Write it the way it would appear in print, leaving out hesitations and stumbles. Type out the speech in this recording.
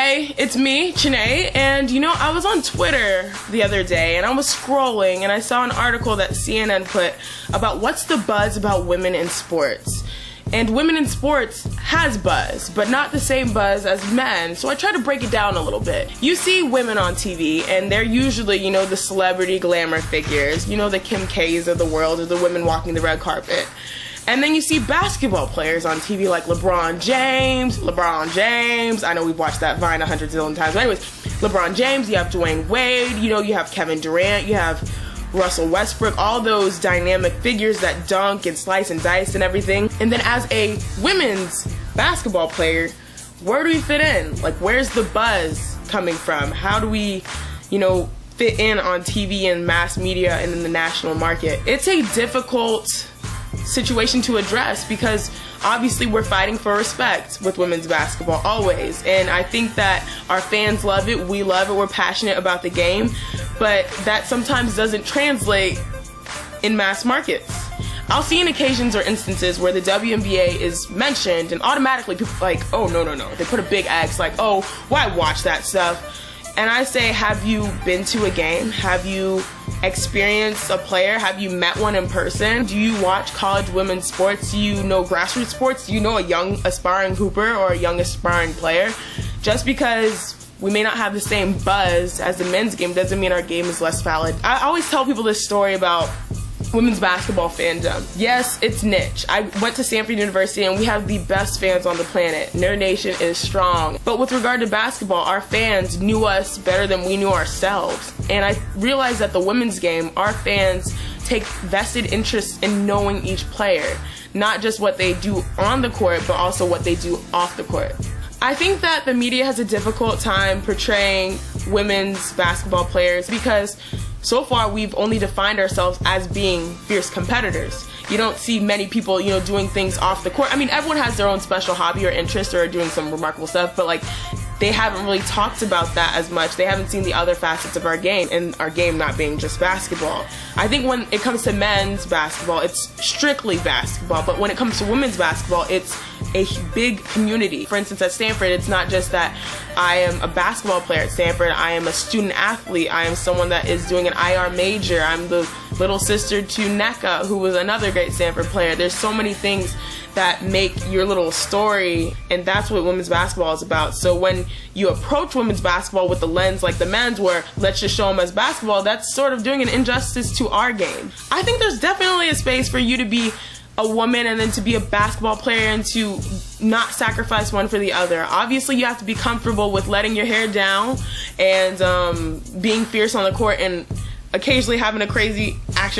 Hey, it's me, Chanae, and I was on Twitter the other day and I was scrolling and I saw an article that CNN put about what's the buzz about women in sports. And women in sports has buzz, but not the same buzz as men. So I try to break it down a little bit. You see women on TV and they're usually, the celebrity glamour figures, the Kim K's of the world or the women walking the red carpet. And then you see basketball players on TV like LeBron James. I know we've watched that Vine 100 zillion times. But anyways, LeBron James, you have Dwayne Wade, you have Kevin Durant, you have Russell Westbrook, all those dynamic figures that dunk and slice and dice and everything. And then as a women's basketball player, where do we fit in? Like, where's the buzz coming from? How do we, fit in on TV and mass media and in the national market? It's a difficult situation to address because obviously we're fighting for respect with women's basketball always, and I think that our fans love it, we love it, we're passionate about the game, but that sometimes doesn't translate in mass markets. I'll see in occasions or instances where the WNBA is mentioned and automatically people are like, oh no, they put a big X like, oh, why watch that stuff? And I say, have you been to a game? Have you experienced a player? Have you met one in person? Do you watch college women's sports? Do you know grassroots sports? Do you know a young aspiring hooper or a young aspiring player? Just because we may not have the same buzz as the men's game doesn't mean our game is less valid. I always tell people this story about women's basketball fandom. Yes, it's niche. I went to Stanford University and we have the best fans on the planet. Nerd Nation is strong. But with regard to basketball, our fans knew us better than we knew ourselves. And I realized that the women's game, our fans take vested interest in knowing each player. Not just what they do on the court, but also what they do off the court. I think that the media has a difficult time portraying women's basketball players because so far we've only defined ourselves as being fierce competitors. You don't see many people, doing things off the court. I mean, everyone has their own special hobby or interest or doing some remarkable stuff, but they haven't really talked about that as much. They haven't seen the other facets of our game, and our game not being just basketball. I think when it comes to men's basketball, it's strictly basketball, but when it comes to women's basketball, it's a big community. For instance, at Stanford, it's not just that I am a basketball player at Stanford, I am a student athlete, I am someone that is doing an IR major, I'm the little sister to Nneka, who was another great Stanford player. There's so many things that make your little story, and that's what women's basketball is about. So when you approach women's basketball with the lens like the men's where let's just show them as basketball, that's sort of doing an injustice to our game. I think there's definitely a space for you to be a woman and then to be a basketball player and to not sacrifice one for the other. Obviously, you have to be comfortable with letting your hair down and being fierce on the court and occasionally having a crazy action